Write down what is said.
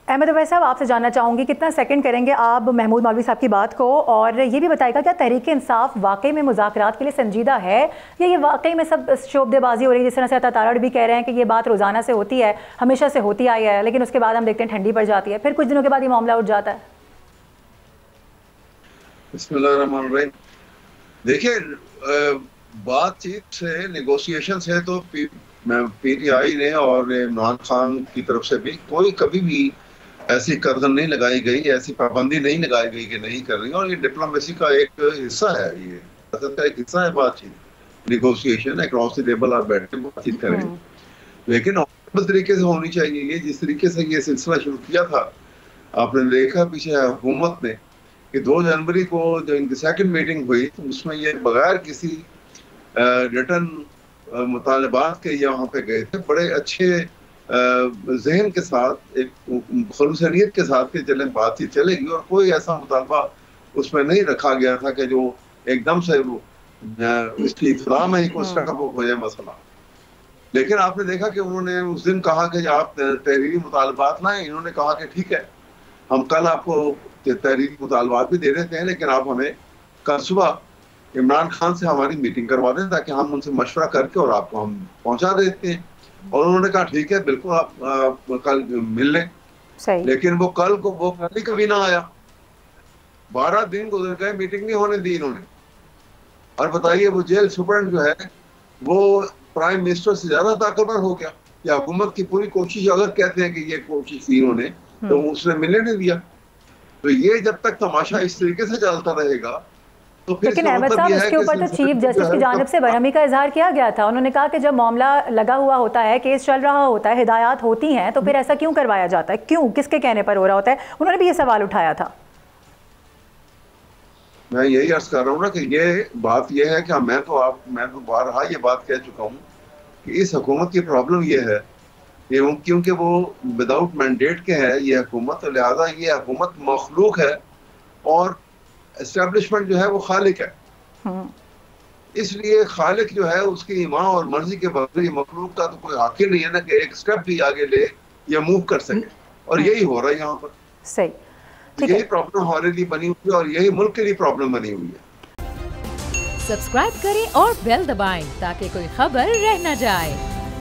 احمد اویس صاحب، آپ سے جاننا چاہوں گی کتنا سیکنڈ کریں گے آپ محمود مولوی صاحب کی بات کو، اور یہ بھی بتائے گا کیا تحریک انصاف واقعی میں مذاکرات کے لیے سنجیدہ ہے یا یہ واقعی میں سب شعبدے بازی ہو رہی ہے؟ جس طرح سے عطا تارڑ بھی کہہ رہے ہیں کہ یہ بات روزانہ سے ہوتی ہے، ہمیشہ سے ہوتی آئی ہے، لیکن اس کے بعد ہم دیکھتے ہیں ٹھنڈی پڑ جاتی ہے، پھر کچھ دنوں کے بعد یہ معاملہ اٹھ جاتا ہے۔ بسم اللہ الرحمن الرحیم۔ دیکھیں، بات چیت سے نیگوسیشن سے تو پی ٹی آئی نے اور عمران خان کی طرف سے بھی کوئی کبھی بھی ایسی قدغن نہیں لگائی گئی، ایسی پابندی نہیں لگائی گئی کہ نہیں کر رہی، اور یہ ڈپلومیسی کا ایک حصہ ہے، یہ سیاست کا ایک حصہ ہے بات چیت، نیگوسیشن اکراس دی ٹیبل آپ بیٹھ کے بات چیت کریں، لیکن اس طریقے سے ہونی چاہیے۔ یہ جس طریقے سے یہ سلسلہ شروع کیا تھا، آپ نے دیکھا پیچھے حکومت نے کہ 2 جنوری کو جو ان کی سیکنڈ میٹنگ ہوئی تو اس میں یہ بغیر کسی ریٹن مطالبات کے یہاں پہ گئے تھے، بڑے اچھے ذہن کے ساتھ، ایک خلوص نیت کے ساتھ کہ چلیں بات چیت چلے گی، اور کوئی ایسا مطالبہ اس میں نہیں رکھا گیا تھا کہ جو ایک دم سے اس کی ابتدا میں ہی کوئی سٹک اپ ہو جائے مسئلہ۔ لیکن آپ نے دیکھا کہ انہوں نے اس دن کہا کہ آپ تحریری مطالبات لائیں، انہوں نے کہا کہ ٹھیک ہے، ہم کل آپ کو تحریری مطالبات بھی دے دیتے ہیں، لیکن آپ ہمیں کل صبح عمران خان سے ہماری میٹنگ کروا دیں تاکہ ہم ان سے مشورہ کر کے اور آپ کو ہم پہنچا دیتے ہیں۔ اور انہوں نے کہا ٹھیک ہے، بالکل آپ کل مل لیں۔ لیکن وہ کل ہی کبھی نہ آیا، 12 دن گزر گئے، میٹنگ نہیں ہونے دی انہوں نے۔ اور بتائیے، وہ جیل سپرنٹ جو ہے وہ پرائم منسٹر سے زیادہ طاقتور ہو گیا، یا حکومت کی پوری کوشش اگر کہتے ہیں کہ یہ کوشش کی انہوں نے تو اس نے ملنے نہیں دیا۔ تو یہ جب تک تماشا اس طریقے سے چلتا رہے گا تو پھر لیکن احمد صاحب اس کے اوپر تو چیف جسٹس کی جانب سے برہمی کا اظہار کیا گیا تھا، انہوں نے کہا کہ جب معاملہ لگا ہوا ہوتا ہے، کیس چل رہا ہوتا ہے، ہدایات ہوتی ہیں، تو پھر ایسا کیوں کروایا جاتا ہے، کیوں، کس کے کہنے پر ہو رہا ہوتا ہے؟ انہوں نے بھی یہ سوال اٹھایا تھا۔ میں یہی عرض کر رہا ہوں نا کہ یہ بات یہ ہے کہ میں تو بارہا یہ بات کہہ چکا ہوں کہ اس حکومت کی پرابلم یہ ہے کہ کیونکہ وہ وداؤٹ مینڈیٹ کے ہے یہ حکومت، لہذا یہ حکومت مخلوق ہے اور اسٹیبلشمنٹ جو ہے وہ خالق ہے۔ اس لیے خالق جو ہے اس کی ایمان اور مرضی کے بغیر مخلوق کا تو کوئی حق ہی نہیں ہے نا کہ ایک سٹیپ بھی آگے لے یا موو کر سکے، اور یہی ہو رہا ہے یہاں پر۔ صحیح، یہی پرابلم ہمارے لیے بنی ہوئی ہے اور یہی ملک کے لیے پرابلم بنی ہوئی ہے۔ سبسکرائب کریں اور بیل دبائیں تاکہ کوئی خبر رہ نہ جائے۔